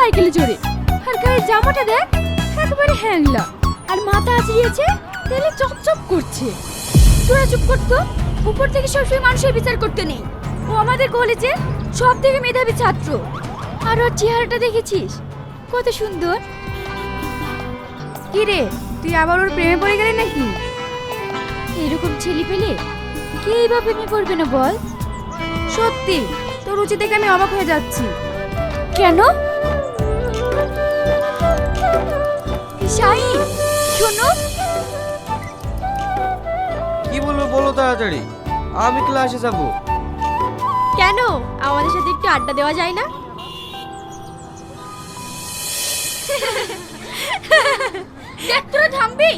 সাইকেলে চড়ে। আর গায়ে জামাটা দেখ, একেবারে হ্যাংলা। আর মাথা আঁচড়িয়েছে, তেলে চপচপ করছে। তোরা চুপ করতো, উপর থেকে সবসময় মানুষের বিচার করতে নেই। ও আমাদের কলেজে সব থেকে মেধাবী ছাত্র। আর ওর চেহারাটা দেখেছিস কত সুন্দর। কি রে, তুই আবার ওর প্রেমে পড়ে গেলি নাকি? এরকম ছেলে পেলে কে এইভাবে প্রেমে পড়বে না বল? সত্যি তোর রুচি দেখে আমি অবাক হয়ে যাচ্ছি। কেন? শাহিন, শোনো। কি বলবো বলো তাড়াতাড়ি, আমি ক্লাসে যাব। কেন, আমাদের সাথে একটু আড্ডা দেওয়া যায় না? দেখ তোরা থামবি?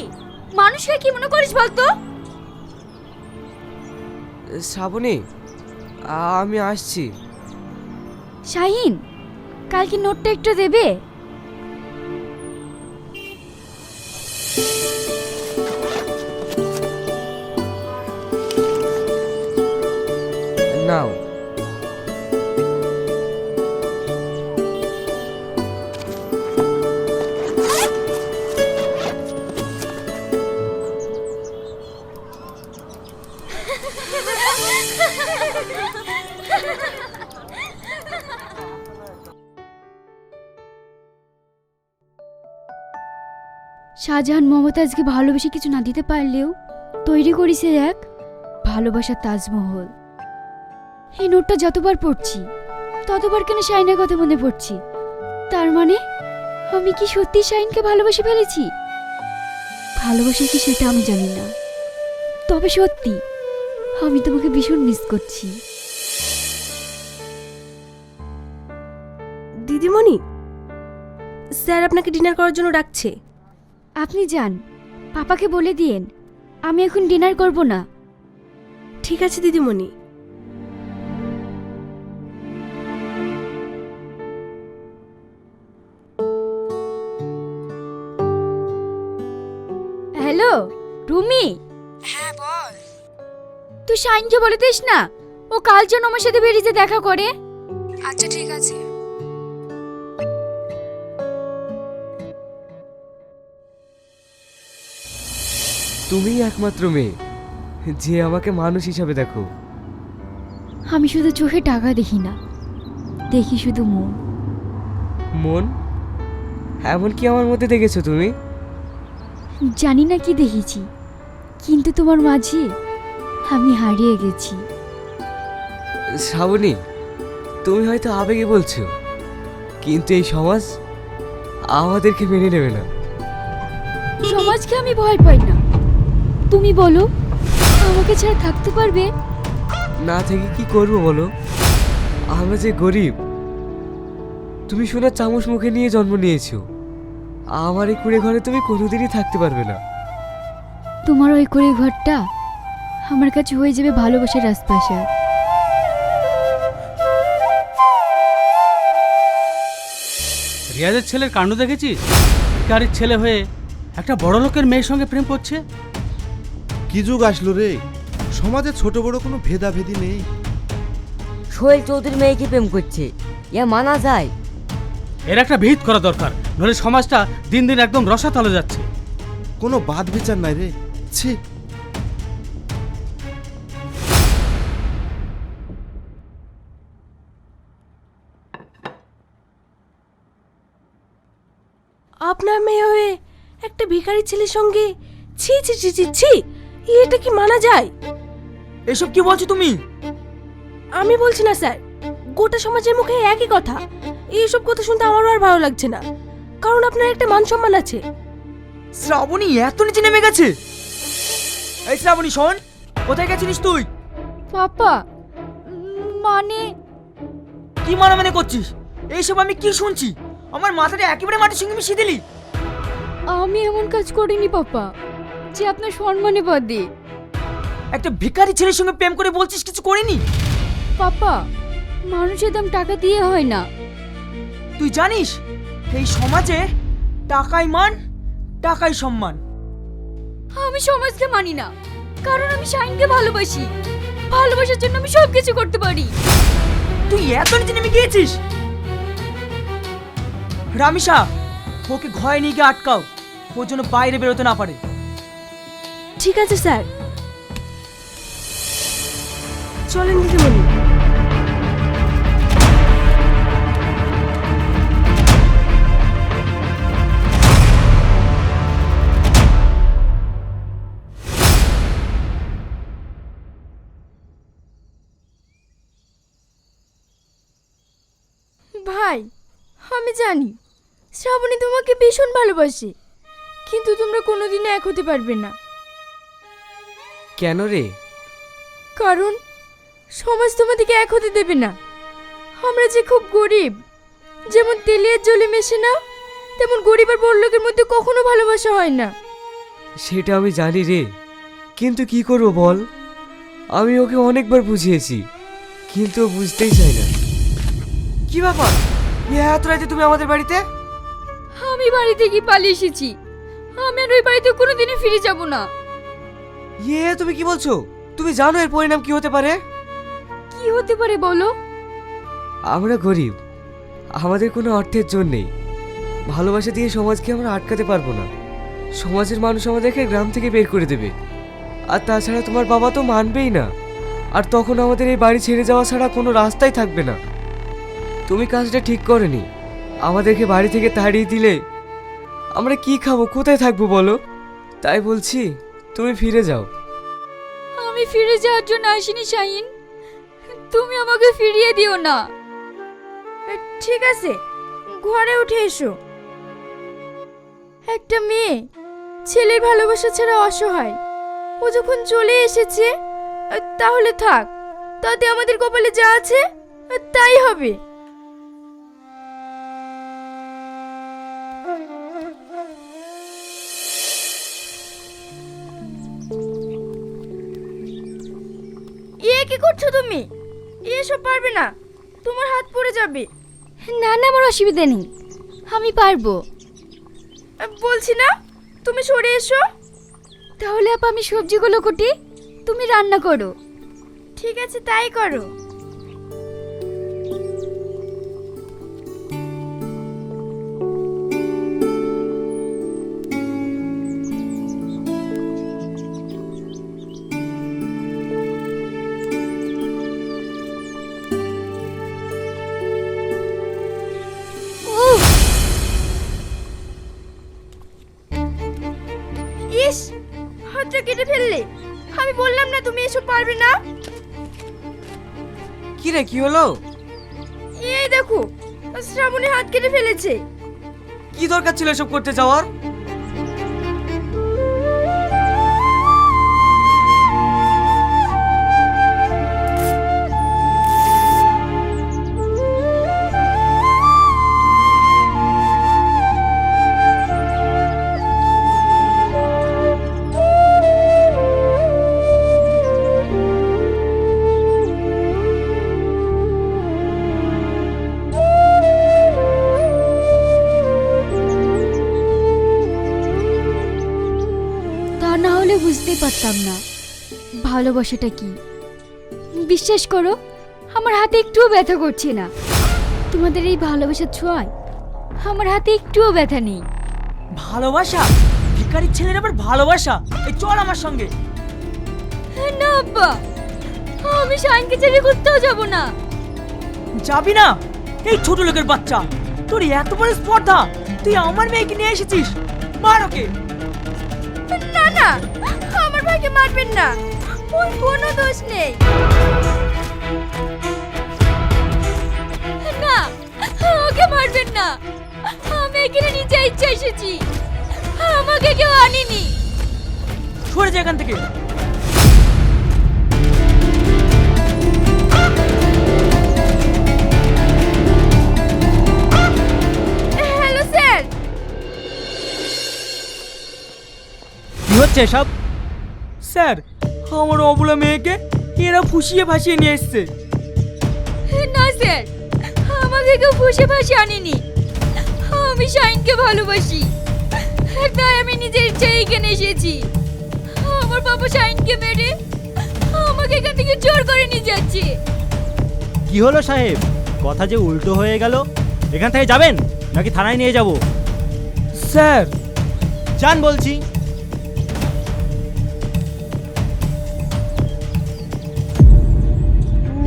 মানুষকে কি মনে করিস বলতো? শ্রাবণী, আমি আসছি। শাহিন, কালকে নোটটা একটু দেবে? নাও। শাহজাহান মমতাজকে ভালোবেসে কিছু না দিতে পারলেও তৈরি করেছে এক ভালোবাসার তাজমহল। এই নোটটা যতবার পড়ছি ততবার কেন শাহিনের কথা মনে পড়ছি। তার মানে আমি কি সত্যি শাহিনকে ভালোবেসে ফেলেছি? ভালোবাসি কি সেটা আমি জানি না, তবে সত্যি আমি তোমাকে ভীষণ মিস করছি। দিদিমণি, স্যার আপনাকে ডিনার করার জন্য ডাকছে। আপনি যান, পাপাকে বলে দিয়েন আমি এখন ডিনার করব না। ঠিক আছে দিদিমণি। হ্যালো রুমি। হ্যাঁ বল। তুই শাইনকে বলে দিস না ও কাল যেন আমার সাথে বেরিয়ে দেখা করে। আচ্ছা ঠিক আছে। তুমিই একমাত্র মেয়ে যে আমাকে মানুষ হিসাবে দেখো। আমি শুধু চোখে টাকা দেখি না, দেখি শুধু মন। মন? এমন কি আমার মধ্যে দেখেছো তুমি? জানি না কি দেখেছি, কিন্তু তোমার মাঝে আমি হারিয়ে গেছি। শ্রাবণী, তুমি হয়তো আবেগে বলছো, কিন্তু এই সমাজ আমাদেরকে মেনে নেবে না। সমাজকে আমি ভয় পাই না। তুমি বলো, আমাকে ছাড়া থাকতে পারবে? না থেকে কি করবো বলো? আমরা যে গরিব। তুমি সোনার চামচ মুখে নিয়ে জন্ম নিয়েছো, আমার এই কুড়ে ঘরে তুমি কোনোদিনই থাকতে পারবে না। তোমার ওই করে ঘরটা আমার কাছে হয়ে যাবে ভালোবাসার রাজপ্রাসাদ। রিয়াজের ছেলের কাণ্ড দেখেছিস? ভিখারির ছেলে হয়ে একটা বড় লোকের মেয়ের সঙ্গে প্রেম করছে। কি যুগ আসলো রে, সমাজে ছোট বড় কোনো ভেদাভেদি নেই। সোহেল চৌধুরী মেয়েকে প্রেম করছে, ইয়া মানা যায়? এর একটা বিহিত করা দরকার, নইলে সমাজটা দিন দিন একদম রসাতলে যাচ্ছে। কোনো বাদ বিচার নাই রে, ছি। আপনার মেয়ে হয়ে একটা ভিখারি ছেলের সঙ্গে ছি ছি ছি ছি ছি, এটা কি মানা যায়? এসব কি বলছো তুমি? আমি বলছি না স্যার, গোটা সমাজের মুখে একই কথা। এইসব কথা শুনতে আমারও আর ভালো লাগছে না, কারণ আপনার একটা মান সম্মান আছে। শ্রাবণী এত নিচে নেমে গেছে? এই শ্রাবণী শোন, কোথায় গেছিলিস তুই? পাপা, মানে কি মানে করছিস? এইসব আমি কি শুনছি? আমার মাথাটা একেবারে মাটির সঙ্গে মিশিয়ে দিলি। আমি এমন কাজ করিনি পাপা যে আপনার সম্মানে বাদে। একটা ভিখারি ছেলের সঙ্গে প্রেম করে বলছিস কিছু করিনি? পাপা, মানুষের দাম টাকা দিয়ে হয় না। তুই জানিস এই সমাজে টাকাই মান, টাকাই সম্মান। আমি সমাজকে মানি না, কারণ আমি শাইনকে ভালোবাসি। ভালোবাসার জন্য আমি সবকিছু করতে পারি। তুই এত নিচে নেমে গিয়েছিস? রামিসা, ওকে ঘরে নিয়ে গিয়ে আটকাও, ওর জন্য বাইরে বেরোতে না পারে। ঠিক আছে স্যার, চলেন দিদিমণি। ভাই, আমি জানি শ্রাবণী তোমাকে ভীষণ ভালোবাসে, কিন্তু তোমরা কোনোদিনও এক হতে পারবে না। কেন রে? কারণ সমাজ তোমাদেরকে এক হতে দেবে না। আমরা যে খুব গরিব, যেমন তেলিয়ার জলে মেশে না, তেমন গরিব আর বড় লোকের মধ্যে কখনো ভালোবাসা হয় না। সেটা আমি জানি রে, কিন্তু কি করবো বল? আমি ওকে অনেকবার বুঝিয়েছি, কিন্তু ও বুঝতেই চায় না। কি ব্যাপার, এত রাতে তুমি আমাদের বাড়িতে? আমি বাড়ি থেকে পালিয়ে এসেছি। আমি আর ওই বাড়িতে কোনোদিনই ফিরে যাব না। তুমি কি বলছো? তুমি জানো এর পরিণাম কি হতে পারে? কি হতে পারে বলো? আমরা গরিব, আমাদের কোনো অর্থের জন্য নেই। ভালোবাসা দিয়ে সমাজকে আমরা আটকাতে পারবো না। সমাজের মানুষ আমাদেরকে গ্রাম থেকে বের করে দেবে, আর তাছাড়া তোমার বাবা তো মানবেই না। আর তখন আমাদের এই বাড়ি ছেড়ে যাওয়া ছাড়া কোনো রাস্তাই থাকবে না। তুমি কাজটা ঠিক করনি। আমাদেরকে বাড়ি থেকে তাড়িয়ে দিলে আমরা কি খাবো, কোথায় থাকবো বলো? তাই বলছি তুমি ফিরে যাও। আমি ফিরে যাওয়ার জন্য আসিনি শাহিন, তুমি আমাকে ফিরিয়ে দিও না। ঠিক আছে, ঘরে উঠে এসো। একটা মেয়ে ছেলের ভালোবাসা ছাড়া অসহায়, ও যখন চলে এসেছে তাহলে থাক, তাতে আমাদের কপালে যা আছে তাই হবে। কি করছো তুমি? এসব পারবে না, তোমার হাত পড়ে যাবে। না না, আমার অসুবিধা নেই, আমি পারবো। বলছি না, তুমি সরে এসো। তাহলে আপা আমি সবজিগুলো কুটি, তুমি রান্না করো। ঠিক আছে, তাই করো। ইস, হাতটা কেটে ফেললে। আমি বললাম না তুমি এসব পারবে না। কি রে, কি হলো? এই দেখো, শ্রাবণী হাত কেটে ফেলেছে। কি দরকার ছিল এসব করতে যাওয়ার? বুঝতেই পারতাম না ভালোবাসাটা কি। বিশ্বাস করো, আমার হাতে একটুও ব্যথা করছে না। তোমাদের এই ভালোবাসার ছোঁয়ায় আমার হাতে একটুও ব্যথা নেই। ভালোবাসা? ভিখারির ছেলের আবার ভালোবাসা? এই চল আমার সঙ্গে। না আব্বা, আমি শাইনকে ছেড়ে কোথাও যাব না। যাবি না? এই ছোট লোকের বাচ্চা, তোর এত বড় স্পর্ধা, তুই আমার মেয়েকে নিয়ে এসেছিস। মার ওকে। না না, আমার ভাইকে মারবেন না, ওর কোনো দোষ নেই। না, ওকে মারবেন না, আমি এখানে নিজে ইচ্ছা এসেছি, আমাকে কেউ আনেনি। সরে যা এখান থেকে। Hello sir. কি হচ্ছে সব? স্যার, আমার অবলা মেয়েকে এরা ফুসিয়ে ভাসিয়ে নিয়ে এসছে। না স্যার, আমাকে কেউ ফুসে ফাঁসিয়ে আনেনি। আমি শাইনকে ভালোবাসি, তাই আমি নিজের ইচ্ছায় এখানে এসেছি। আমার বাবা শাইনকে মেরে আমাকে এখান থেকে জোর করে নিয়ে যাচ্ছে। কি হলো সাহেব, কথা যে উল্টো হয়ে গেল। এখান থেকে যাবেন নাকি থানায় নিয়ে যাব? স্যার যান বলছি।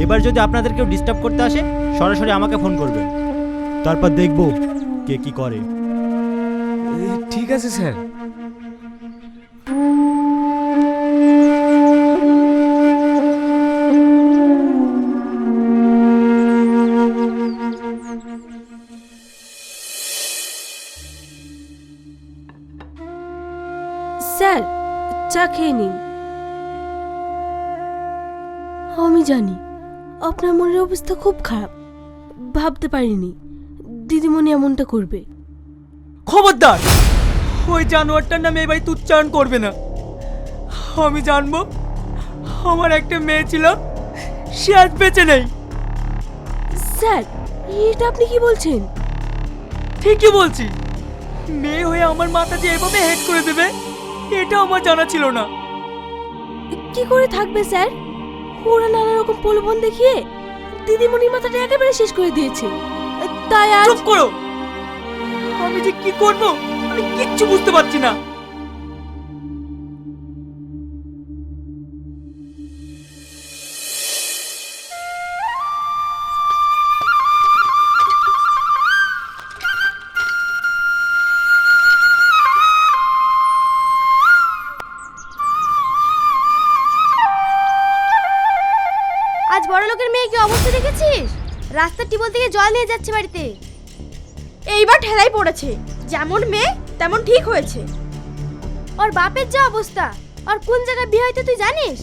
এবার যদি আপনাদের কেউ ডিস্টার্ব করতে আসে সরাসরি আমাকে ফোন করবেন, তারপর দেখব কে কি করে। ঠিক আছে স্যার। স্যার, চা খেয়ে নিন। আমি জানি আপনার মনের অবস্থা খুব খারাপ। ভাবতে পারিনি দিদিমণি এমনটা করবে। খবরদার, ওই জানোয়ারটার নামে এই বাড়িতে উচ্চারণ করবে না। আমি জানবো আমার একটা মেয়ে ছিল, সে আজ বেঁচে নেই। স্যার, এটা আপনি কি বলছেন? ঠিকই বলছি। মেয়ে হয়ে আমার মাথা যে এভাবে হেড করে দেবে এটা আমার জানা ছিল না। কি করে থাকবে স্যার? ওরা নানা রকম প্রলোভন দেখিয়ে দিদিমণির মাথাটা একেবারে শেষ করে দিয়েছে। তাই আজ চুপ করো, আমি যে কি করব আমি কিচ্ছু বুঝতে পারছি না। আজ বড় লোকের মেয়ে কি অবস্থা দেখেছিস? রাস্তার টিবল থেকে জল নিয়ে যাচ্ছে বাড়িতে। এইবার ঠেলাই পড়েছে। যেমন মেয়ে তেমন ঠিক হয়েছে। ওর বাপের যা অবস্থা, আর কোন জায়গায় বিয়ে হইতে তুই জানিস?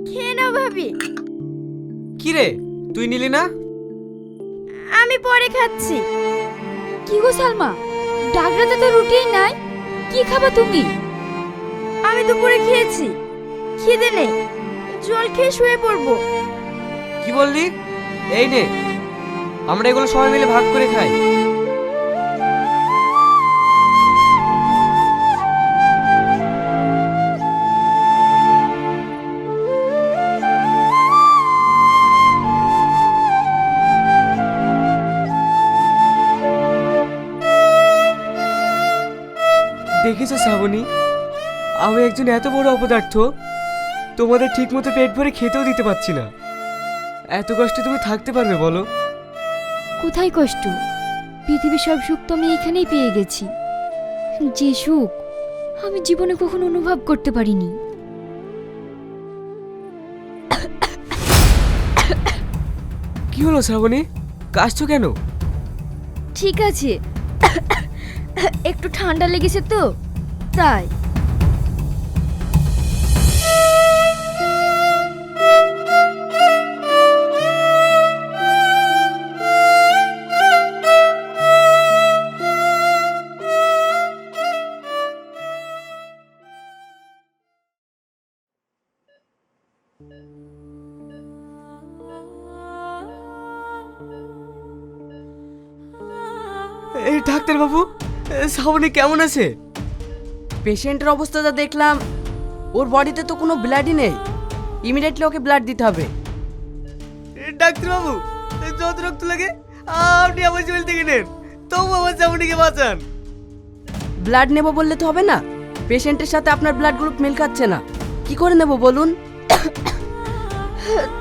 খেয়ে নাও ভাবি। কি রে, তুই নিলি না? আমি পরে খাচ্ছি। কি গো সালমা, ডাকরাতে তো রুটিই নাই, কি খাবা তুমি? আমি দুপুরে খেয়েছি, খিদে নেই, জল খেয়ে শুয়ে পড়বো। কি বললি? এই নে, আমরা এগুলো সবাই মিলে ভাগ করে খাই। দেখেছো শ্রাবণী, আমি একজন এত বড় অপদার্থ, তোমাদের ঠিক মতো পেট ভরে খেতেও দিতে পারছি না। এত কষ্টে তুমি থাকতে পারবে বলো? কোথায় কষ্ট? পৃথিবীর সব সুখ তো আমি এখানেই পেয়ে গেছি। যে সুখ আমি জীবনে কখনো অনুভব করতে পারিনি। কি হলো শ্রাবণী, কাশছো কেন? ঠিক আছে, একটু ঠান্ডা লেগেছে তো তাই। এই ডাক্তার বাবু, শ্রাবণী কেমন আছে? পেশেন্টের অবস্থা যা দেখলাম, ওর বডিতে তো কোনো ব্লাডই নেই। ইমিডিয়েটলি ওকে ব্লাড দিতে হবে। ডাক্তার বাবু, যত রক্ত লাগে আপনি আমার শরীর থেকে নেন, তবু আমার শ্রাবণীকে বাঁচান। ব্লাড নেব বললে তো হবে না, পেশেন্টের সাথে আপনার ব্লাড গ্রুপ মিল খাচ্ছে না। কি করে নেব বলুন?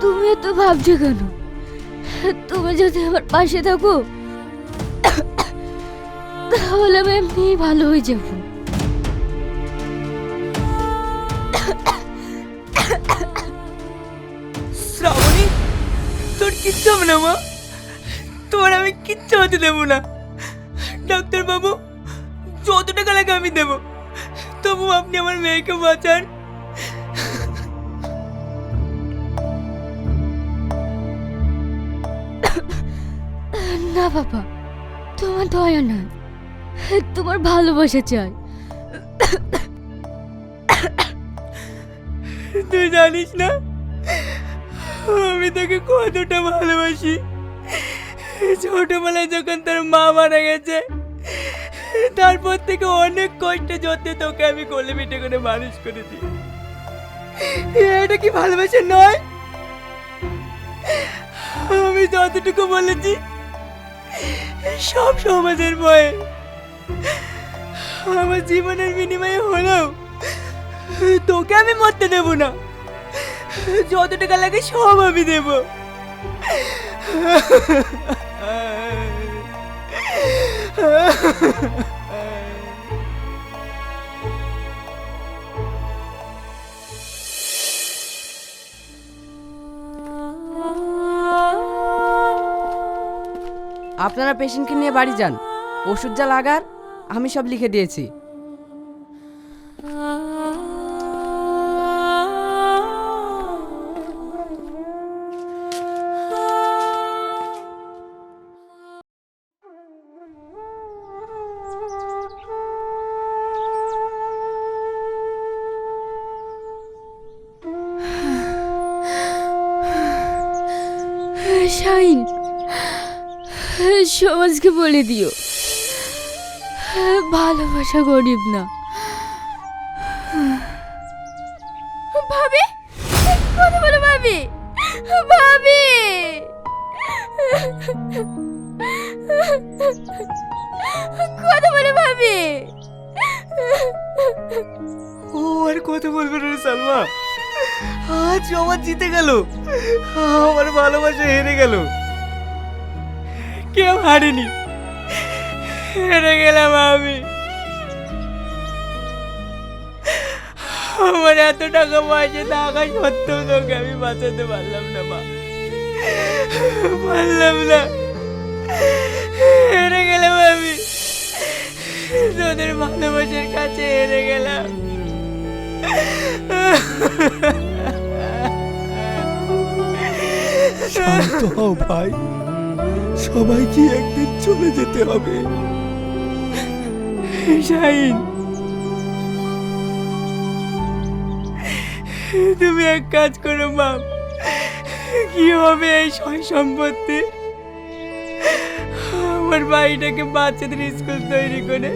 তুমি এত ভাবছো কেন? তুমি যদি আমার পাশে থাকো তাহলে আমি এমনিই ভালো হয়ে যাব। শ্রাবণী, তোর কিচ্ছু হবে না মা, তোর আমি কিচ্ছু হতে দেবো না। ডাক্তার বাবু, যত টাকা লাগে আমি দেব, তবু আপনি আমার মেয়েকে বাঁচান। না বাবা, তোমার দয়া নয়, তোমার ভালোবাসা চাই। তুই জানিস না আমি তোকে কতটা ভালোবাসি। ছোটবেলায় যখন তোর মা মারা গেছে, তারপর থেকে অনেক কষ্টে যত্নে তোকে আমি কোলে পিঠে করে মানুষ করেছি। এটা কি ভালোবাসা নয়? আমি যতটুকু বলেছি সব সমাজের ভয়ে, আমার জীবনের বিনিময়ে হলেও তোকে আমি মরতে দেব না। যত টাকা লাগে সব আমি দেব। আপনারা পেশেন্টকে নিয়ে বাড়ি যান, ওষুধ যা লাগার আমি সব লিখে দিয়েছি। শাইন, সমাজকে বলে দিও ভালোবাসা গরিব না। ভাবি, কথা বলো ভাবি। ভাবি, কথা বলো ভাবি। ও আর কথা বলবে না রে সালমা। আজ আমার জিতে গেল, আমার ভালোবাসা হেরে গেল। কেউ হারেনি, হেরে গেলাম আমি। আমার এত টাকা পয়সা থাকা সত্ত্বেও তোকে আমি বাঁচাতে পারলাম না মা, পারলাম না। হেরে গেলাম আমি, তোদের ভালোবাসার কাছে হেরে গেলাম। শান্ত হও ভাই, সবাইকে একদিন চলে যেতে হবে। শাহিন, তুমি এক কাজ করো বাপ, কি হবে এই সয় সম্পত্তি? আমার বাড়িটাকে বাচ্চাদের স্কুল তৈরি করে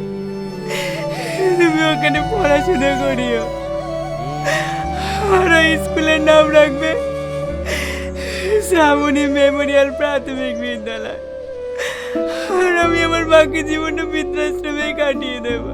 তুমি ওখানে পড়াশোনা করিও, আর ওই স্কুলের নাম রাখবে শ্রাবণী মেমোরিয়াল প্রাথমিক বিদ্যালয়। আর আমি আমার বাকি জীবনটা বৃদ্ধাশ্রমে কাটিয়ে দেব।